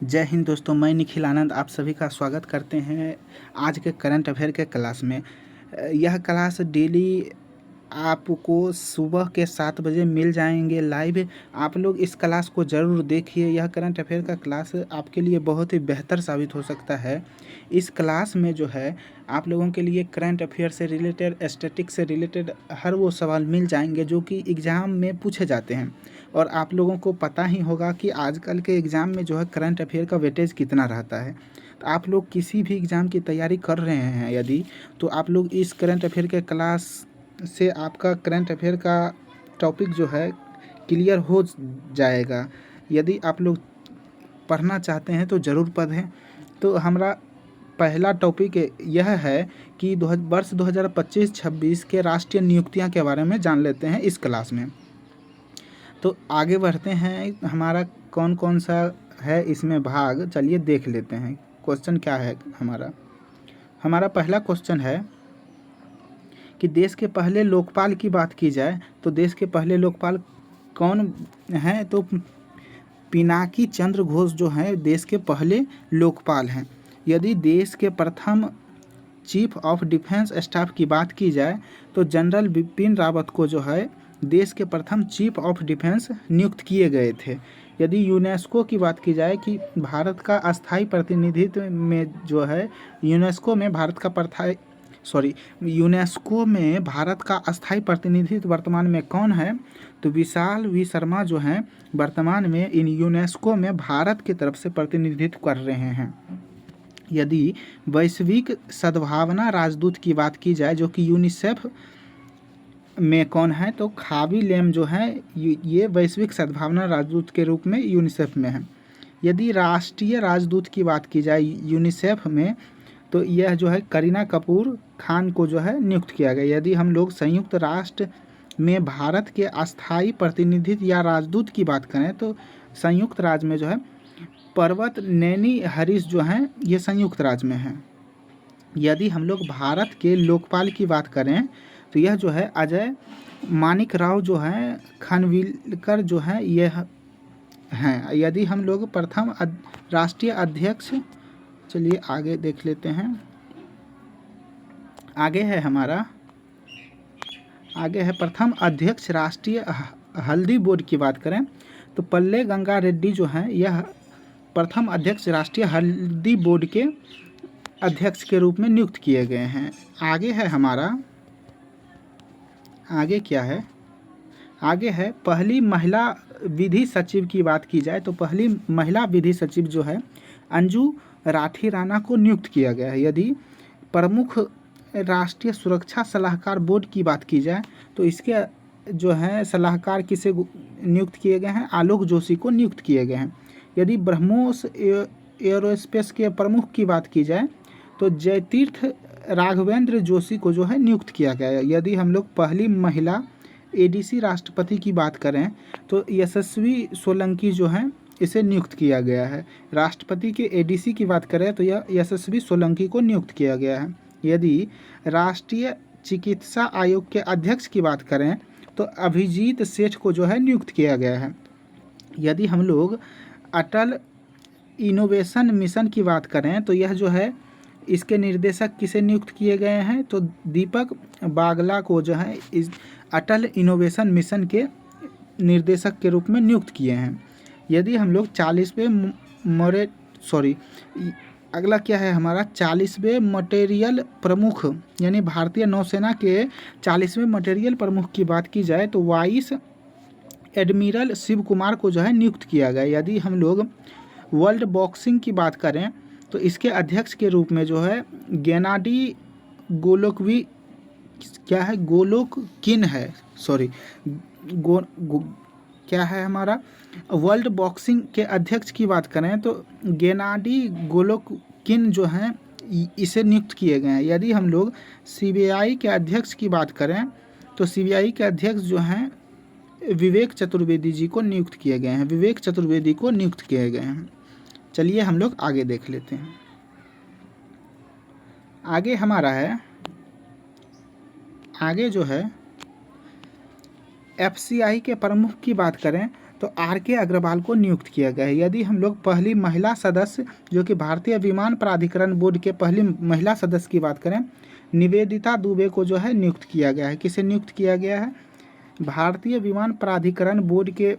जय हिंद दोस्तों, मैं निखिल आनंद आप सभी का स्वागत करते हैं आज के करंट अफेयर के क्लास में। यह क्लास डेली आपको सुबह के 7 बजे मिल जाएंगे लाइव। आप लोग इस क्लास को ज़रूर देखिए। यह करंट अफेयर का क्लास आपके लिए बहुत ही बेहतर साबित हो सकता है। इस क्लास में जो है आप लोगों के लिए करंट अफेयर से रिलेटेड, स्टैटिक्स से रिलेटेड हर वो सवाल मिल जाएंगे जो कि एग्ज़ाम में पूछे जाते हैं। और आप लोगों को पता ही होगा कि आजकल के एग्ज़ाम में जो है करंट अफेयर का वेटेज कितना रहता है। तो आप लोग किसी भी एग्ज़ाम की तैयारी कर रहे हैं यदि, तो आप लोग इस करंट अफेयर के क्लास से आपका करंट अफेयर का टॉपिक जो है क्लियर हो जाएगा। यदि आप लोग पढ़ना चाहते हैं तो ज़रूर पढ़ें। तो हमारा पहला टॉपिक यह है कि वर्ष 2025-26 के राष्ट्रीय नियुक्तियां के बारे में जान लेते हैं इस क्लास में। तो आगे बढ़ते हैं, हमारा कौन कौन सा है इसमें भाग, चलिए देख लेते हैं। क्वेश्चन क्या है हमारा पहला क्वेश्चन है कि देश के पहले लोकपाल की बात की जाए तो देश के पहले लोकपाल कौन हैं? तो पिनाकी चंद्र घोष जो हैं देश के पहले लोकपाल हैं। यदि देश के प्रथम चीफ ऑफ डिफेंस स्टाफ की बात की जाए तो जनरल बिपिन रावत को जो है देश के प्रथम चीफ ऑफ डिफेंस नियुक्त किए गए थे। यदि यूनेस्को की बात की जाए कि भारत का अस्थायी प्रतिनिधित्व में जो है यूनेस्को में भारत का अस्थायी प्रतिनिधित्व वर्तमान में कौन है? तो विशाल वी शर्मा जो हैं वर्तमान में इन यूनेस्को में भारत की तरफ से प्रतिनिधित्व कर रहे हैं। यदि वैश्विक सद्भावना राजदूत की बात की जाए जो कि यूनिसेफ में कौन है? तो खाबी लेम जो है ये वैश्विक सद्भावना राजदूत के रूप में यूनिसेफ में है। यदि राष्ट्रीय राजदूत की बात की जाए यूनिसेफ में तो यह जो है करीना कपूर खान को जो है नियुक्त किया गया। यदि हम लोग संयुक्त राष्ट्र में भारत के अस्थायी प्रतिनिधित्व या राजदूत की बात करें तो संयुक्त राज्य में जो है पर्वत नैनी हरीश जो हैं ये संयुक्त राज्य में हैं। यदि हम लोग भारत के लोकपाल की बात करें तो यह जो है अजय मानिक राव जो हैं खानविलकर जो हैं यह हैं। यदि हम लोग प्रथम राष्ट्रीय अध्यक्ष, चलिए आगे देख लेते हैं। आगे है प्रथम अध्यक्ष राष्ट्रीय हल्दी बोर्ड की बात करें तो पल्ले गंगा रेड्डी जो हैं यह प्रथम अध्यक्ष राष्ट्रीय हल्दी बोर्ड के अध्यक्ष के रूप में नियुक्त किए गए हैं। आगे क्या है? आगे है पहली महिला विधि सचिव की बात की जाए तो पहली महिला विधि सचिव जो है अंजू राठी राणा को नियुक्त किया गया है। यदि प्रमुख राष्ट्रीय सुरक्षा सलाहकार बोर्ड की बात की जाए तो इसके जो है सलाहकार किसे नियुक्त किए गए हैं? आलोक जोशी को नियुक्त किए गए हैं। यदि ब्रह्मोस एरोस्पेस के प्रमुख की बात की जाए तो जयतीर्थ राघवेंद्र जोशी को जो है नियुक्त किया गया है। यदि हम लोग पहली महिला एडीसी राष्ट्रपति की बात करें तो यशस्वी सोलंकी जो हैं इसे नियुक्त किया गया है। राष्ट्रपति के एडीसी की बात करें तो यह यशस्वी सोलंकी को नियुक्त किया गया है। यदि राष्ट्रीय चिकित्सा आयोग के अध्यक्ष की बात करें तो अभिजीत सेठ को जो है नियुक्त किया गया है। यदि हम लोग अटल इनोवेशन मिशन की बात करें तो यह जो है इसके निर्देशक किसे नियुक्त किए गए हैं? तो दीपक बागला को जो है इस अटल इनोवेशन मिशन के निर्देशक के रूप में नियुक्त किए हैं। यदि हम लोग 40वें अगला क्या है हमारा 40वें मटेरियल प्रमुख यानी भारतीय नौसेना के 40वें मटेरियल प्रमुख की बात की जाए तो वाइस एडमिरल शिव कुमार को जो है नियुक्त किया गया। यदि हम लोग वर्ल्ड बॉक्सिंग की बात करें तो इसके अध्यक्ष के रूप में जो है गेनाडी गोलोकिन है। क्या है हमारा वर्ल्ड बॉक्सिंग के अध्यक्ष की बात करें तो गेनाडी गोलोकिन जो हैं इसे नियुक्त किए गए हैं। यदि हम लोग सीबीआई के अध्यक्ष की बात करें तो सीबीआई के अध्यक्ष जो हैं विवेक चतुर्वेदी जी को नियुक्त किए गए हैं। चलिए हम लोग आगे देख लेते हैं। आगे जो है एफसीआई के प्रमुख की बात करें तो RK अग्रवाल को नियुक्त किया गया है। यदि हम लोग पहली महिला सदस्य जो कि भारतीय विमान प्राधिकरण बोर्ड के पहली महिला सदस्य की बात करें, निवेदिता दुबे को जो है नियुक्त किया गया है। किसे नियुक्त किया गया है? भारतीय विमान प्राधिकरण बोर्ड के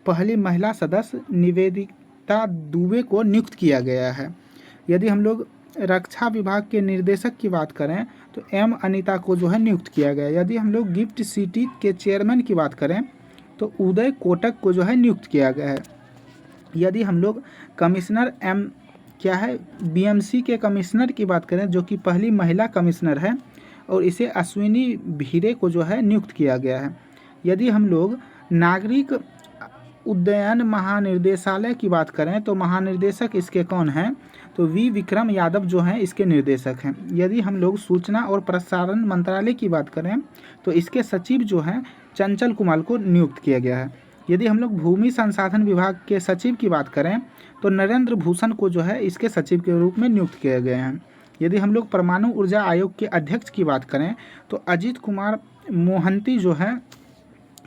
पहली महिला सदस्य निवेदिता दुबे को नियुक्त किया गया है। यदि हम लोग रक्षा विभाग के निर्देशक की बात करें तो M अनीता को जो है नियुक्त किया गया है। यदि हम लोग गिफ्ट सिटी के चेयरमैन की बात करें तो उदय कोटक को जो है नियुक्त किया गया है। यदि हम लोग कमिश्नर BMC के कमिश्नर की बात करें जो कि पहली महिला कमिश्नर है और इसे अश्विनी भिरे को जो है नियुक्त किया गया है। यदि हम लोग नागरिक उड्डयन महानिर्देशालय की बात करें तो महानिर्देशक इसके कौन हैं? तो V विक्रम यादव जो हैं इसके निर्देशक हैं। यदि हम लोग सूचना और प्रसारण मंत्रालय की बात करें तो इसके सचिव जो हैं चंचल कुमार को नियुक्त किया गया है। यदि हम लोग भूमि संसाधन विभाग के सचिव की बात करें तो नरेंद्र भूषण को जो है इसके सचिव के रूप में नियुक्त किए गए हैं। यदि हम लोग परमाणु ऊर्जा आयोग के अध्यक्ष की बात करें तो अजीत कुमार मोहंती जो है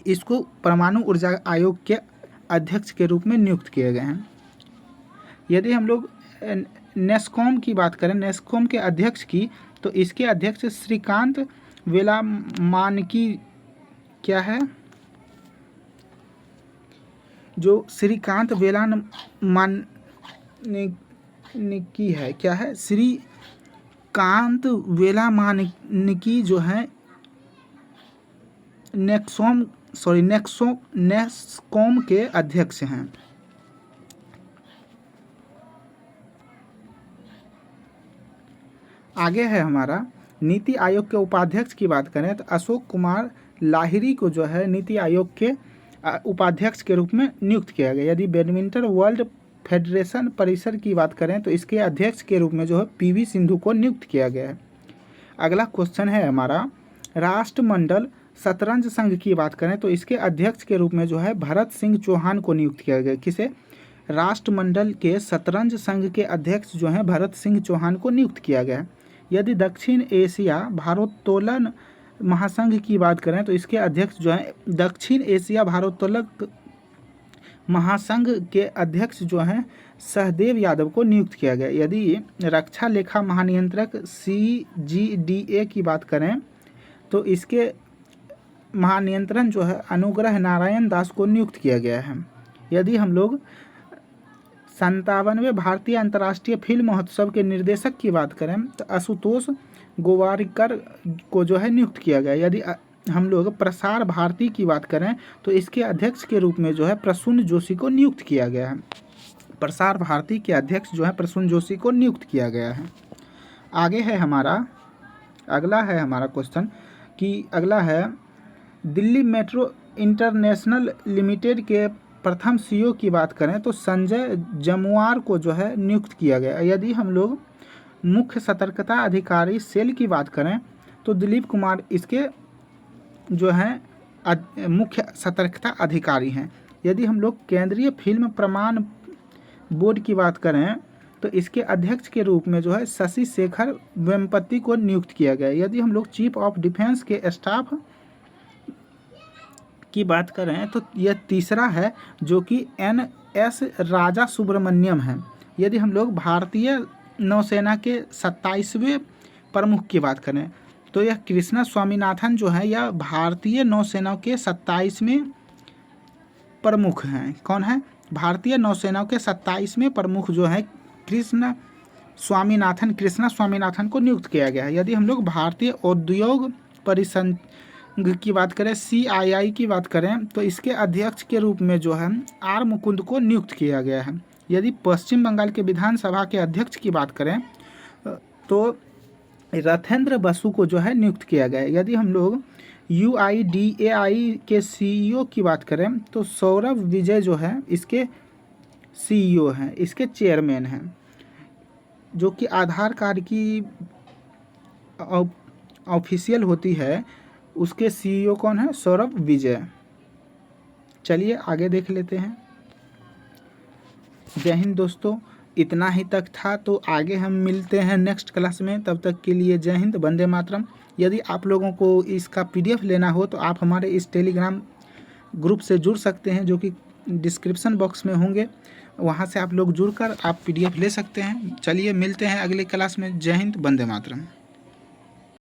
इसको परमाणु ऊर्जा आयोग के अध्यक्ष के रूप में नियुक्त किए गए हैं। यदि हम लोग नेस्कॉम की बात करें, नेस्कॉम के अध्यक्ष की, तो इसके अध्यक्ष श्रीकांत वेलामानिकी क्या है? जो श्रीकांत वेलामानिकी है, क्या है? श्रीकांत वेलामानिकी जो है नेस्कॉम के अध्यक्ष हैं। आगे है हमारा नीति आयोग के उपाध्यक्ष की बात करें तो अशोक कुमार लाहिरी को जो है नीति आयोग के उपाध्यक्ष के रूप में नियुक्त किया गया। यदि बैडमिंटन वर्ल्ड फेडरेशन परिषद की बात करें तो इसके अध्यक्ष के रूप में जो है PV सिंधु को नियुक्त किया गया है। अगला क्वेश्चन है हमारा राष्ट्रमंडल शतरंज संघ की बात करें तो इसके अध्यक्ष के रूप में जो है भरत सिंह चौहान को नियुक्त किया गया। किसे? राष्ट्रमंडल के शतरंज संघ के अध्यक्ष जो हैं भरत सिंह चौहान को नियुक्त किया गया है। यदि दक्षिण एशिया भारोत्तोलन महासंघ की बात करें तो इसके अध्यक्ष जो हैं दक्षिण एशिया भारोत्तोलन महासंघ के अध्यक्ष जो हैं सहदेव यादव को नियुक्त किया गया। यदि रक्षा लेखा महानियंत्रक CGDA की बात करें तो इसके महानियंत्रण जो है अनुग्रह नारायण दास को नियुक्त किया गया है। यदि हम लोग 57वें भारतीय अंतर्राष्ट्रीय फिल्म महोत्सव के निर्देशक की बात करें तो आशुतोष गोवारिकर को जो है नियुक्त किया गया। यदि हम लोग प्रसार भारती की बात करें तो इसके अध्यक्ष के रूप में जो है प्रसून जोशी को नियुक्त किया गया है। प्रसार भारती के अध्यक्ष जो है प्रसून जोशी को नियुक्त किया गया है। आगे है हमारा अगला है हमारा क्वेश्चन कि अगला है दिल्ली मेट्रो इंटरनेशनल लिमिटेड के प्रथम CEO की बात करें तो संजय जमुआर को जो है नियुक्त किया गया। यदि हम लोग मुख्य सतर्कता अधिकारी सेल की बात करें तो दिलीप कुमार इसके जो हैं मुख्य सतर्कता अधिकारी हैं। यदि हम लोग केंद्रीय फिल्म प्रमाण बोर्ड की बात करें तो इसके अध्यक्ष के रूप में जो है शशि शेखर वेम्पति को नियुक्त किया गया। यदि हम लोग चीफ ऑफ डिफेंस के स्टाफ की बात करें तो यह तीसरा है जो कि NS राजा सुब्रमण्यम है। यदि हम लोग भारतीय नौसेना के 27वें प्रमुख की बात करें तो यह कृष्णा स्वामीनाथन जो है यह भारतीय नौसेना के 27वें प्रमुख हैं। कौन है? भारतीय नौसेना के 27वें प्रमुख जो है कृष्णा स्वामीनाथन को नियुक्त किया गया है। यदि हम लोग भारतीय उद्योग परिसंघ की बात करें CII की बात करें तो इसके अध्यक्ष के रूप में जो है R मुकुंद को नियुक्त किया गया है। यदि पश्चिम बंगाल के विधानसभा के अध्यक्ष की बात करें तो रथेंद्र बसु को जो है नियुक्त किया गया है। यदि हम लोग UIDAI के CEO की बात करें तो सौरभ विजय जो है इसके CEO हैं, इसके चेयरमैन हैं। जो कि आधार कार्ड की ऑफिशियल होती है उसके CEO कौन है? सौरभ विजय। चलिए आगे देख लेते हैं। जय हिंद दोस्तों, इतना ही तक था, तो आगे हम मिलते हैं नेक्स्ट क्लास में। तब तक के लिए जय हिंद, वंदे मातरम। यदि आप लोगों को इसका PDF लेना हो तो आप हमारे इस टेलीग्राम ग्रुप से जुड़ सकते हैं जो कि डिस्क्रिप्शन बॉक्स में होंगे, वहाँ से आप लोग जुड़कर आप PDF ले सकते हैं। चलिए मिलते हैं अगले क्लास में। जय हिंद, वंदे मातरम।